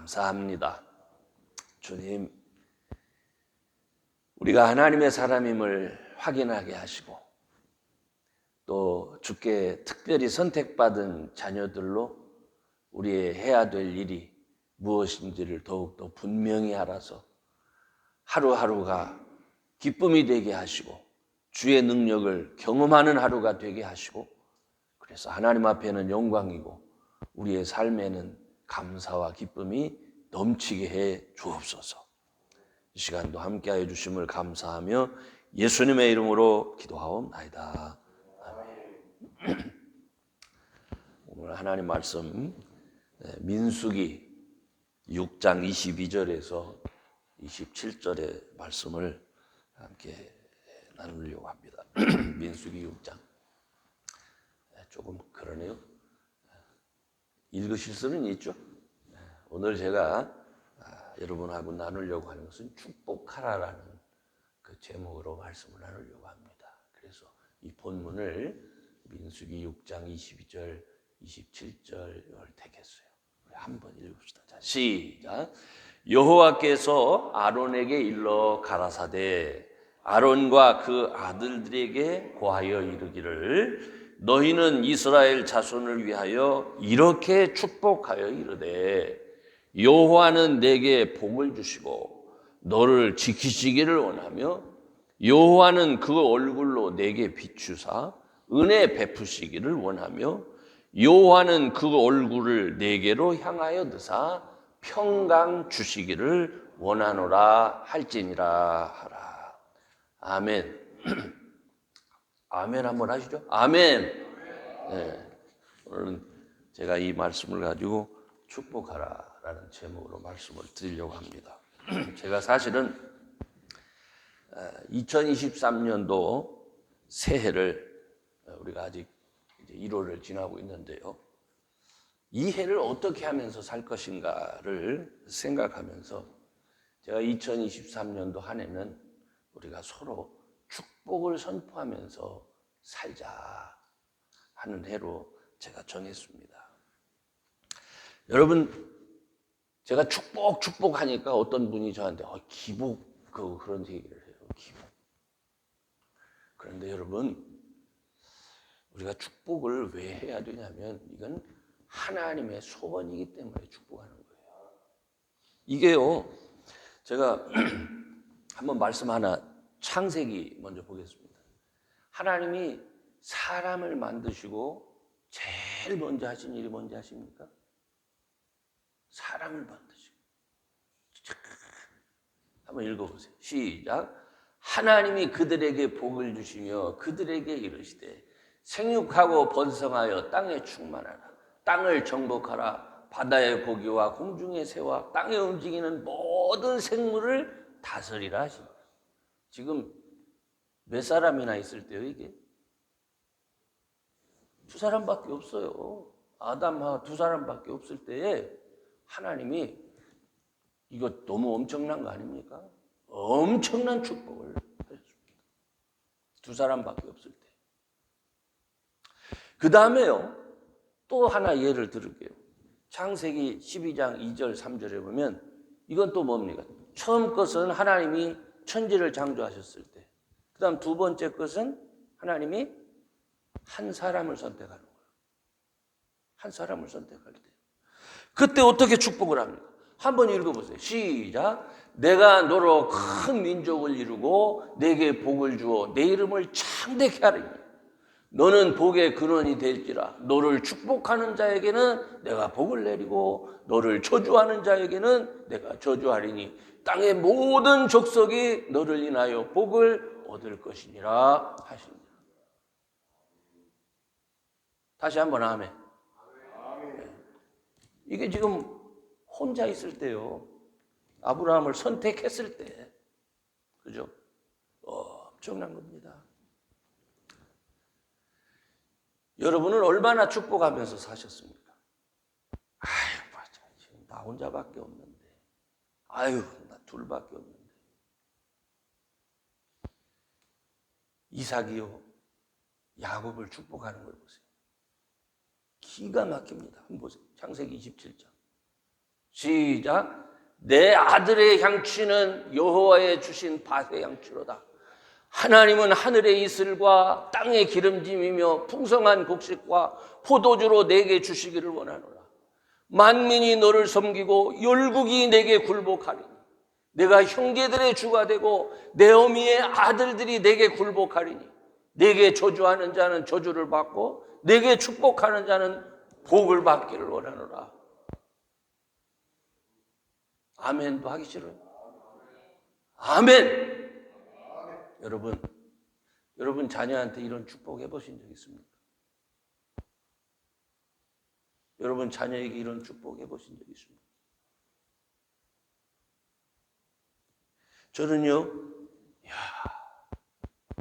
감사합니다. 주님, 우리가 하나님의 사람임을 확인하게 하시고 또 주께 특별히 선택받은 자녀들로 우리의 해야 될 일이 무엇인지를 더욱더 분명히 알아서 하루하루가 기쁨이 되게 하시고 주의 능력을 경험하는 하루가 되게 하시고, 그래서 하나님 앞에는 영광이고 우리의 삶에는 감사와 기쁨이 넘치게 해 주옵소서. 이 시간도 함께하여 주심을 감사하며 예수님의 이름으로 기도하옵나이다. 아멘. 오늘 하나님 말씀 민수기 6장 22절에서 27절의 말씀을 함께 나누려고 합니다. 민수기 6장. 조금 그러네요. 읽으실 수는 있죠. 오늘 제가 여러분하고 나누려고 하는 것은 축복하라라는 그 제목으로 말씀을 나누려고 합니다. 그래서 이 본문을 민수기 6장 22절, 27절을 택했어요. 우리 한번 읽읍시다. 자, 시작. 여호와께서 아론에게 일러 가라사대 아론과 그 아들들에게 고하여 이르기를 너희는 이스라엘 자손을 위하여 이렇게 축복하여 이르되 여호와는 내게 복을 주시고 너를 지키시기를 원하며 여호와는 그 얼굴로 내게 비추사 은혜 베푸시기를 원하며 여호와는 그 얼굴을 내게로 향하여 드사 평강 주시기를 원하노라 할지니라 하라. 아멘. 아멘 한번 하시죠. 아멘. 네. 오늘은 제가 이 말씀을 가지고 축복하라라는 제목으로 말씀을 드리려고 합니다. 제가 사실은 2023년도 새해를 우리가 아직 이제 1월을 지나고 있는데요. 이 해를 어떻게 하면서 살 것인가를 생각하면서 제가 2023년도 한 해는 우리가 서로 축복을 선포하면서 살자 하는 해로 제가 정했습니다. 여러분, 제가 축복하니까 어떤 분이 저한테 기복 그런 얘기를 해요. 기복. 그런데 여러분, 우리가 축복을 왜 해야 되냐면 이건 하나님의 소원이기 때문에 축복하는 거예요. 이게요, 제가 한번 말씀 하나, 창세기 먼저 보겠습니다. 하나님이 사람을 만드시고 제일 먼저 하신 일이 뭔지 아십니까? 사람을 만드시고. 한번 읽어보세요. 시작. 하나님이 그들에게 복을 주시며 그들에게 이르시되 생육하고 번성하여 땅에 충만하라. 땅을 정복하라. 바다의 고기와 공중의 새와 땅에 움직이는 모든 생물을 다스리라 하십니다. 지금 몇 사람이나 있을 때요, 이게? 두 사람밖에 없어요. 아담과 두 사람밖에 없을 때에 하나님이 이거 너무 엄청난 거 아닙니까? 엄청난 축복을 하셨습니다. 두 사람밖에 없을 때. 그 다음에요, 또 하나 예를 들을게요. 창세기 12장 2절 3절에 보면 이건 또 뭡니까? 처음 것은 하나님이 천지를 창조하셨을 때, 그 다음 두 번째 것은 하나님이 한 사람을 선택하는 거예요. 한 사람을 선택할 때. 그때 어떻게 축복을 합니까? 한번 읽어보세요. 시작. 내가 너로 큰 민족을 이루고 내게 복을 주어 내 이름을 창대케 하리니 너는 복의 근원이 될지라. 너를 축복하는 자에게는 내가 복을 내리고 너를 저주하는 자에게는 내가 저주하리니 땅의 모든 족속이 너를 인하여 복을 얻을 것이니라 하시니라. 다시 한번 아멘. 이게 지금 혼자 있을 때요. 아브라함을 선택했을 때. 그죠? 엄청난 겁니다. 여러분은 얼마나 축복하면서 사셨습니까? 아유, 맞아. 지금 나 혼자밖에 없는데. 아유, 나 둘밖에 없는데. 이삭이요, 야곱을 축복하는 걸 보세요. 기가 막힙니다. 한번 보세요. 창세기 27장. 시작. 내 아들의 향취는 여호와의 주신 밭의 향취로다. 하나님은 하늘의 이슬과 땅의 기름짐이며 풍성한 곡식과 포도주로 내게 주시기를 원하노라. 만민이 너를 섬기고 열국이 내게 굴복하리니 내가 형제들의 주가 되고 내 어미의 아들들이 내게 굴복하리니 내게 저주하는 자는 저주를 받고 내게 축복하는 자는 복을 받기를 원하노라. 아멘도 하기 싫어요. 아멘. 여러분 자녀한테 이런 축복 해보신 적 있습니까? 여러분 자녀에게 이런 축복 해보신 적 있습니까? 저는요,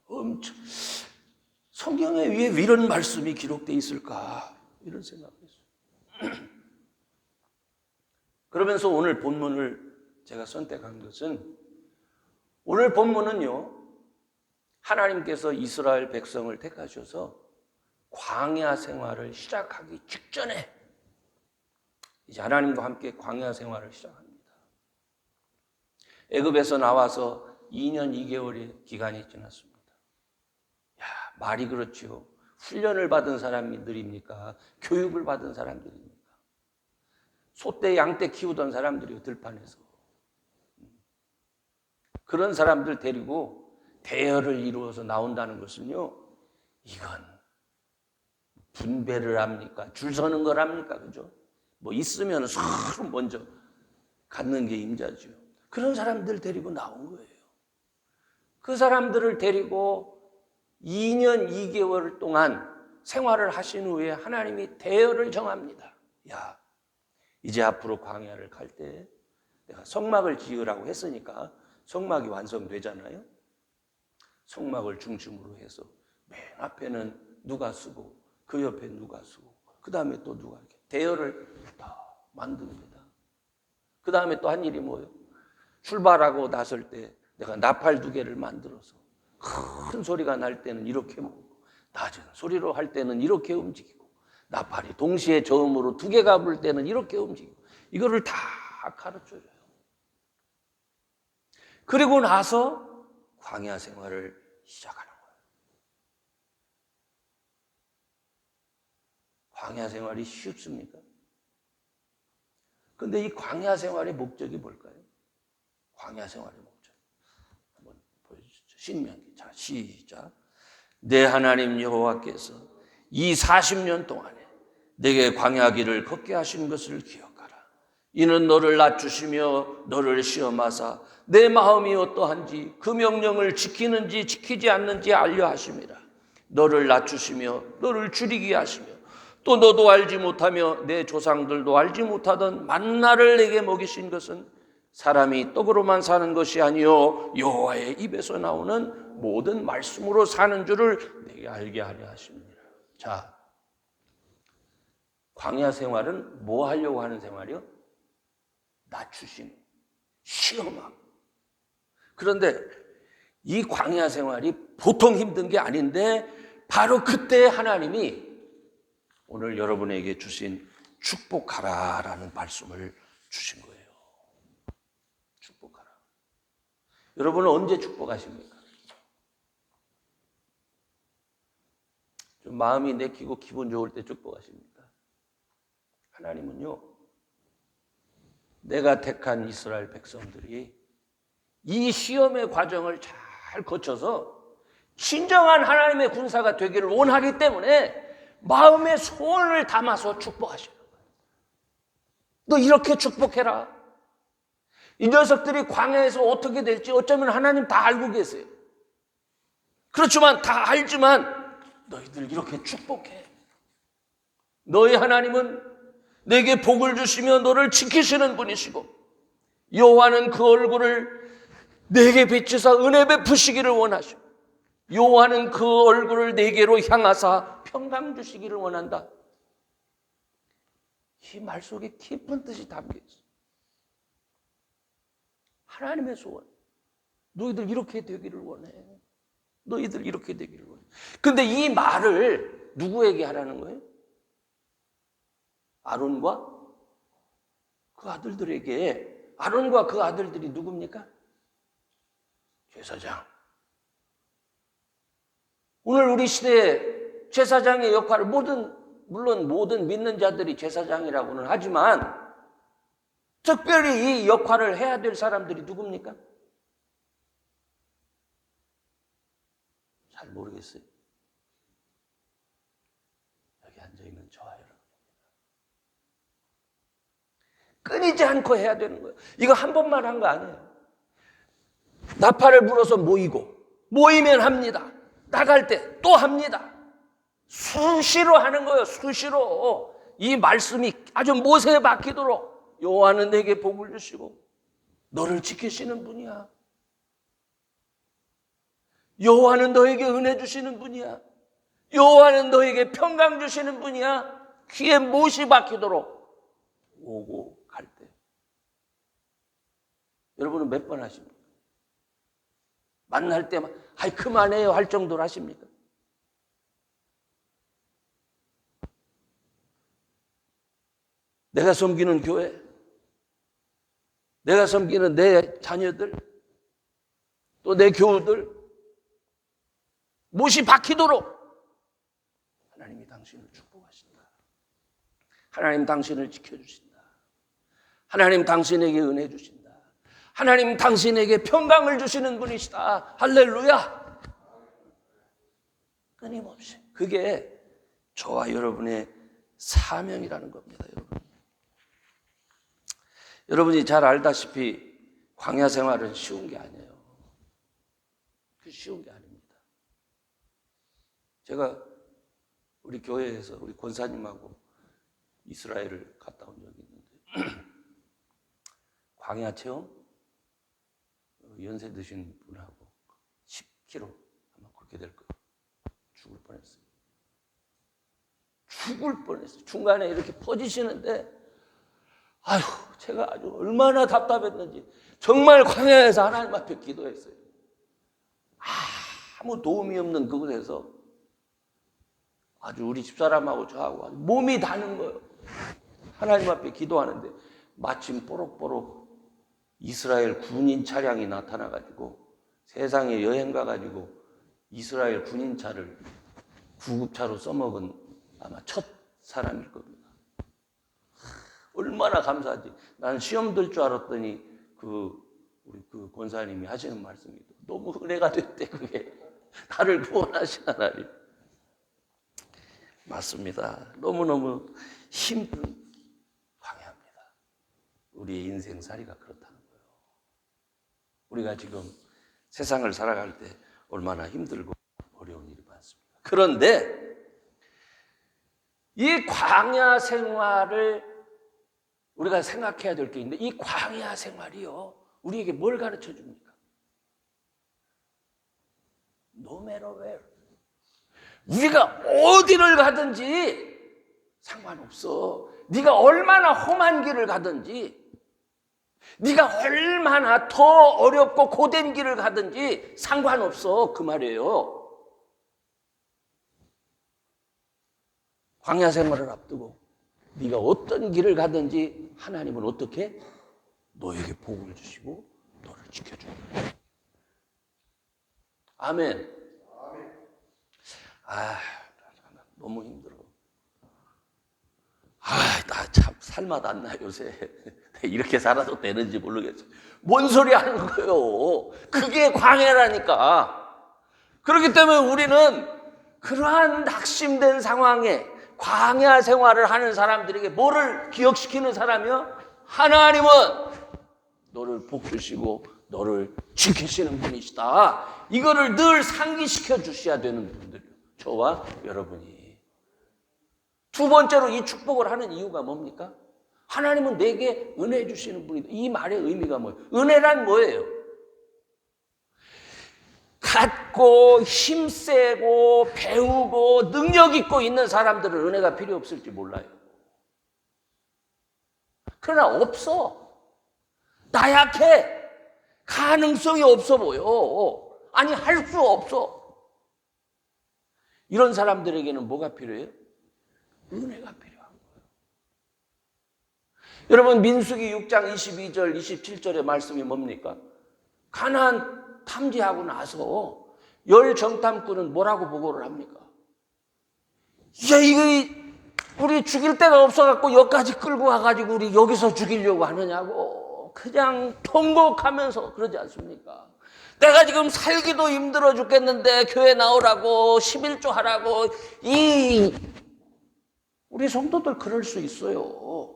엄청 성경에 왜 이런 말씀이 기록되어 있을까 이런 생각을 했어요. 그러면서 오늘 본문을 제가 선택한 것은, 오늘 본문은요, 하나님께서 이스라엘 백성을 택하셔서 광야 생활을 시작하기 직전에 이제 하나님과 함께 광야 생활을 시작합니다. 애굽에서 나와서 2년 2개월의 기간이 지났습니다. 말이 그렇지요. 훈련을 받은 사람들입니까? 교육을 받은 사람들입니까? 소떼 양떼 키우던 사람들이요, 들판에서. 그런 사람들 데리고 대열을 이루어서 나온다는 것은요, 이건 분배를 합니까? 줄 서는 거랍니까? 그죠? 뭐 있으면 서로 먼저 갖는 게 임자죠. 그런 사람들 데리고 나온 거예요. 그 사람들을 데리고 2년 2개월 동안 생활을 하신 후에 하나님이 대열을 정합니다. 야, 이제 앞으로 광야를 갈 때 내가 성막을 지으라고 했으니까 성막이 완성되잖아요. 성막을 중심으로 해서 맨 앞에는 누가 쓰고 그 옆에 누가 쓰고 그 다음에 또 누가 이렇게 대열을 다 만듭니다. 그 다음에 또 한 일이 뭐예요? 출발하고 나설 때 내가 나팔 2개를 만들어서 큰 소리가 날 때는 이렇게 모으고 낮은 소리로 할 때는 이렇게 움직이고 나팔이 동시에 저음으로 2개가 불 때는 이렇게 움직이고 이거를 다 가르쳐줘요. 그리고 나서 광야 생활을 시작하는 거예요. 광야 생활이 쉽습니까? 근데 이 광야 생활의 목적이 뭘까요? 광야 생활의 목적. 한번 보여주시죠. 신명기. 자, 시작. 내 하나님 여호와께서 이 40년 동안에 내게 광야 길을 걷게 하신 것을 기억하라. 이는 너를 낮추시며 너를 시험하사 내 마음이 어떠한지 그 명령을 지키는지 지키지 않는지 알려 하심이라. 너를 낮추시며 너를 줄이게 하시며 또 너도 알지 못하며 내 조상들도 알지 못하던 만나를 내게 먹이신 것은 사람이 떡으로만 사는 것이 아니요 여호와의 입에서 나오는 모든 말씀으로 사는 줄을 내게 알게 하려 하십니다. 자, 광야 생활은 뭐 하려고 하는 생활이요? 낮추심, 시험하고. 그런데 이 광야 생활이 보통 힘든 게 아닌데 바로 그때 하나님이 오늘 여러분에게 주신 축복하라라는 말씀을 주신 거예요. 축복하라. 여러분은 언제 축복하십니까? 좀 마음이 내키고 기분 좋을 때 축복하십니까? 하나님은요, 내가 택한 이스라엘 백성들이 이 시험의 과정을 잘 거쳐서 진정한 하나님의 군사가 되기를 원하기 때문에 마음의 소원을 담아서 축복하시는 거예요. 너 이렇게 축복해라. 이 녀석들이 광야에서 어떻게 될지 어쩌면 하나님 다 알고 계세요. 그렇지만 다 알지만 너희들 이렇게 축복해. 너희 하나님은 내게 복을 주시며 너를 지키시는 분이시고 여호와는 그 얼굴을 내게 비추사 은혜 베푸시기를 원하시고 여호와는 그 얼굴을 내게로 향하사 평강 주시기를 원한다. 이 말 속에 깊은 뜻이 담겨 있어요. 하나님의 소원. 너희들 이렇게 되기를 원해. 너희들 이렇게 되기를 원해. 근데 이 말을 누구에게 하라는 거예요? 아론과 그 아들들에게 아론과 그 아들들이 누굽니까? 제사장. 오늘 우리 시대에 제사장의 역할을 물론 모든 믿는 자들이 제사장이라고는 하지만 특별히 이 역할을 해야 될 사람들이 누굽니까? 잘 모르겠어요. 여기 앉아있는 저와 여러분. 끊이지 않고 해야 되는 거예요. 이거 한 번만 한 거 아니에요. 나팔을 불어서 모이면 합니다. 나갈 때 또 합니다. 수시로 하는 거예요. 수시로. 이 말씀이 아주 못에 박히도록 여호와는 내게 복을 주시고 너를 지키시는 분이야. 여호와는 너에게 은혜 주시는 분이야. 여호와는 너에게 평강 주시는 분이야. 귀에 못이 박히도록 오고 갈 때. 여러분은 몇 번 하십니까? 만날 때만 아이 그만해요 할 정도로 하십니까? 내가 섬기는 교회, 내가 섬기는 내 자녀들, 또 내 교우들 못이 박히도록 하나님이 당신을 축복하신다. 하나님 당신을 지켜주신다. 하나님 당신에게 은혜 주신다. 하나님 당신에게 평강을 주시는 분이시다. 할렐루야. 끊임없이. 그게 저와 여러분의 사명이라는 겁니다. 여러분이 잘 알다시피 광야 생활은 쉬운 게 아니에요. 쉬운 게 아닙니다. 제가 우리 교회에서 우리 권사님하고 이스라엘을 갔다 온 적이 있는데 광야 체험 연세 드신 분하고 10km 아마 그렇게 될 거예요. 죽을 뻔했어요. 중간에 이렇게 퍼지시는데 아휴 제가 아주 얼마나 답답했는지 정말 광야에서 하나님 앞에 기도했어요. 아무 도움이 없는 그곳에서 아주 우리 집사람하고 저하고 아주 몸이 다는 거예요. 하나님 앞에 기도하는데 마침 뽀록뽀록 이스라엘 군인 차량이 나타나가지고 세상에 여행 가가지고 이스라엘 군인차를 구급차로 써먹은 아마 첫 사람일 겁니다. 얼마나 감사하지. 난 시험 들 줄 알았더니 우리 그 권사님이 하시는 말씀이 너무 은혜가 됐대. 그게 나를 구원하신 하나님. 맞습니다. 너무너무 힘든 광야입니다. 우리의 인생살이가 그렇다는 거예요. 우리가 지금 세상을 살아갈 때 얼마나 힘들고 어려운 일이 많습니다. 그런데 이 광야 생활을 우리가 생각해야 될 게 있는데 이 광야 생활이요 우리에게 뭘 가르쳐 줍니까? No matter where. 우리가 어디를 가든지 상관없어. 네가 얼마나 험한 길을 가든지 네가 얼마나 더 어렵고 고된 길을 가든지 상관없어. 그 말이에요. 광야 생활을 앞두고 네가 어떤 길을 가든지 하나님은 어떻게? 너에게 복을 주시고 너를 지켜줘요. 아멘. 너무 힘들어. 나 참 살맛 안 나 요새. 이렇게 살아도 되는지 모르겠어. 뭔 소리 하는 거예요? 그게 광야라니까. 그렇기 때문에 우리는 그러한 낙심된 상황에 광야 생활을 하는 사람들에게 뭐를 기억시키는 사람이요? 하나님은 너를 복 주시고 너를 지키시는 분이시다. 이거를 늘 상기시켜 주셔야 되는 분들이에요. 저와 여러분이. 두 번째로 이 축복을 하는 이유가 뭡니까? 하나님은 내게 은혜 주시는 분이다. 이 말의 의미가 뭐예요? 은혜란 뭐예요? 갖고 힘세고 배우고 능력 있고 있는 사람들은 은혜가 필요 없을지 몰라요. 그러나 없어. 나약해. 가능성이 없어 보여. 아니 할 수 없어. 이런 사람들에게는 뭐가 필요해요? 은혜가 필요한 거예요. 여러분 민수기 6장 22절 27절의 말씀이 뭡니까? 가나안 탐지하고 나서 열 정탐꾼은 뭐라고 보고를 합니까? 야, 이거 우리 죽일 데가 없어갖고 여기까지 끌고 와가지고 우리 여기서 죽이려고 하느냐고 그냥 통곡하면서 그러지 않습니까? 내가 지금 살기도 힘들어 죽겠는데 교회 나오라고 11조 하라고. 우리 성도들 그럴 수 있어요.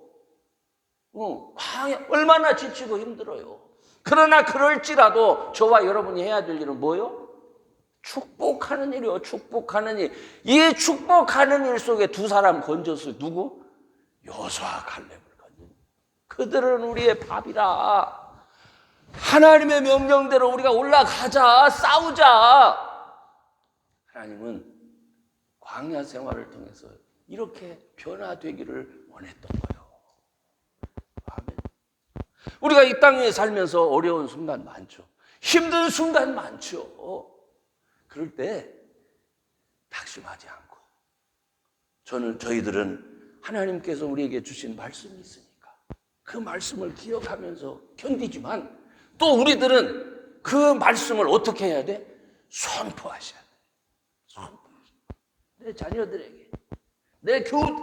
얼마나 지치고 힘들어요. 그러나 그럴지라도 저와 여러분이 해야 될 일은 뭐예요? 축복하는 일이요. 축복하는 일. 이 축복하는 일 속에 두 사람 건졌어요. 누구? 여호수아와 갈렙을 건졌어요. 그들은 우리의 밥이라. 하나님의 명령대로 우리가 올라가자. 싸우자. 하나님은 광야 생활을 통해서 이렇게 변화되기를 원했던 거예요. 아멘. 우리가 이 땅에 살면서 어려운 순간 많죠. 힘든 순간 많죠. 그럴 때 낙심하지 않고 저희들은 하나님께서 우리에게 주신 말씀이 있으니까 그 말씀을 기억하면서 견디지만 또 우리들은 그 말씀을 어떻게 해야 돼? 선포하셔야 돼. 선포하셔야 돼. 내 자녀들에게, 내 교우들.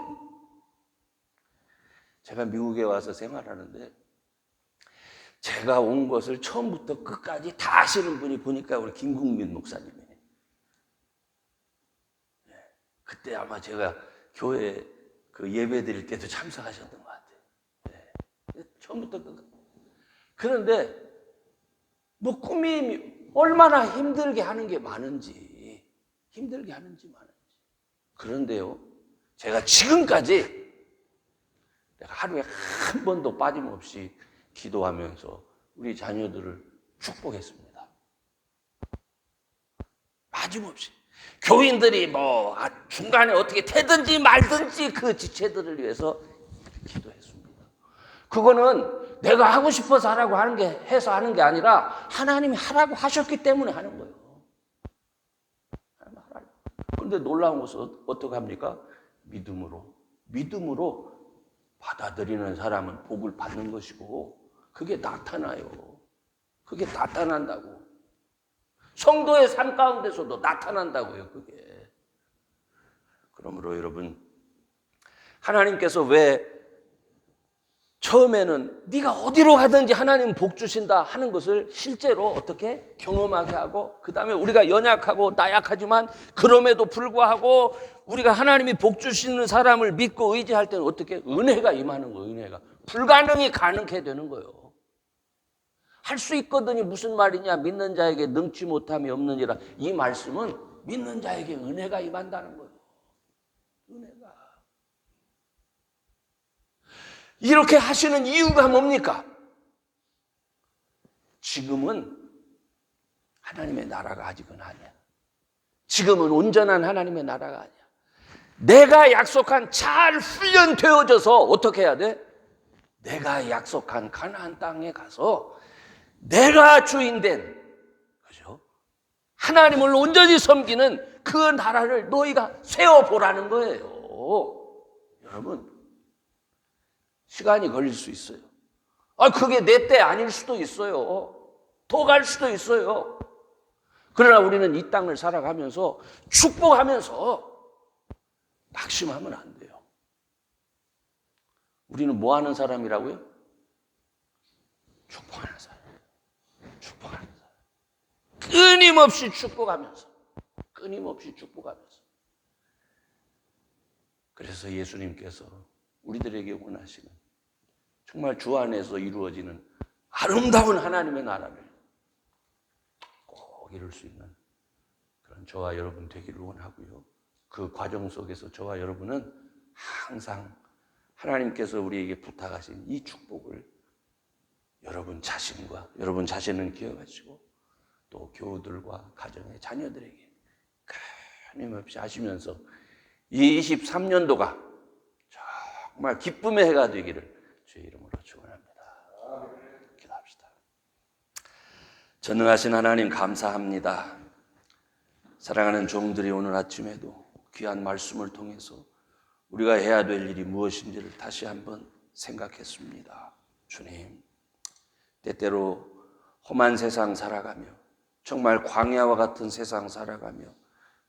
제가 미국에 와서 생활하는데 제가 온 것을 처음부터 끝까지 다 아시는 분이 보니까 우리 김국민 목사님이에요. 그때 아마 제가 교회 그 예배 드릴 때도 참석하셨던 것 같아요. 네. 처음부터 끝까지. 그런데 뭐 꿈이 얼마나 힘들게 하는 게 많은지, 그런데요, 제가 지금까지 내가 하루에 한 번도 빠짐없이 기도하면서 우리 자녀들을 축복했습니다. 빠짐없이. 교인들이 뭐 중간에 어떻게 태든지 말든지 그 지체들을 위해서 기도했습니다. 그거는 내가 하고 싶어서 하라고 해서 하는 게 아니라 하나님이 하라고 하셨기 때문에 하는 거예요. 그런데 놀라운 것은 어떻게 합니까? 믿음으로 받아들이는 사람은 복을 받는 것이고 그게 나타나요. 그게 나타난다고. 성도의 삶 가운데서도 나타난다고요, 그게. 그러므로 여러분, 하나님께서 왜 처음에는 네가 어디로 가든지 하나님 복 주신다 하는 것을 실제로 어떻게 경험하게 하고 그 다음에 우리가 연약하고 나약하지만 그럼에도 불구하고 우리가 하나님이 복 주시는 사람을 믿고 의지할 때는 어떻게 은혜가 임하는 거예요. 은혜가. 불가능이 가능하게 되는 거예요. 할 수 있거든이 무슨 말이냐. 믿는 자에게 능치 못함이 없느니라. 이 말씀은 믿는 자에게 은혜가 임한다는 거예요. 은혜가. 이렇게 하시는 이유가 뭡니까? 지금은 하나님의 나라가 아직은 아니야. 지금은 온전한 하나님의 나라가 아니야. 내가 약속한 잘 훈련되어져서 어떻게 해야 돼? 내가 약속한 가나안 땅에 가서 내가 주인된, 그죠? 하나님을 온전히 섬기는 그 나라를 너희가 세워보라는 거예요. 여러분, 시간이 걸릴 수 있어요. 그게 내 때 아닐 수도 있어요. 더 갈 수도 있어요. 그러나 우리는 이 땅을 살아가면서 축복하면서 낙심하면 안 돼요. 우리는 뭐 하는 사람이라고요? 축복하는 사람. 축복하는 사람. 끊임없이 축복하면서. 그래서 예수님께서 우리들에게 원하시는 정말 주 안에서 이루어지는 아름다운 하나님의 나라를 꼭 이룰 수 있는 그런 저와 여러분 되기를 원하고요. 그 과정 속에서 저와 여러분은 항상 하나님께서 우리에게 부탁하신 이 축복을 여러분 자신은 기억하시고 또 교우들과 가정의 자녀들에게 끊임없이 하시면서 이 23년도가 정말 기쁨의 해가 되기를 주의 이름으로 축원합니다. 기도합시다. 전능하신 하나님 감사합니다. 사랑하는 종들이 오늘 아침에도 귀한 말씀을 통해서 우리가 해야 될 일이 무엇인지를 다시 한번 생각했습니다. 주님, 때때로 험한 세상 살아가며 정말 광야와 같은 세상 살아가며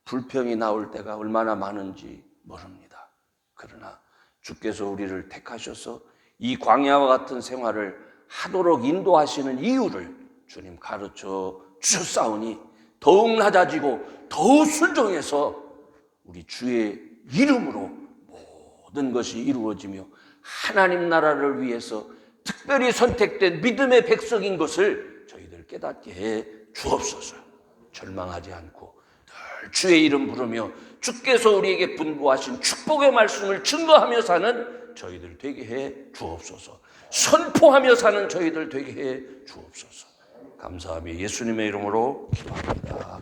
불평이 나올 때가 얼마나 많은지 모릅니다. 그러나 주께서 우리를 택하셔서 이 광야와 같은 생활을 하도록 인도하시는 이유를 주님 가르쳐 주셨사오니 더욱 낮아지고 더욱 순종해서 우리 주의 이름으로 모든 것이 이루어지며 하나님 나라를 위해서 특별히 선택된 믿음의 백성인 것을 저희들 깨닫게 해 주옵소서. 절망하지 않고 늘 주의 이름 부르며 주께서 우리에게 분부하신 축복의 말씀을 증거하며 사는 저희들 되게 해 주옵소서. 선포하며 사는 저희들 되게 해 주옵소서. 감사하며 예수님의 이름으로 기도합니다.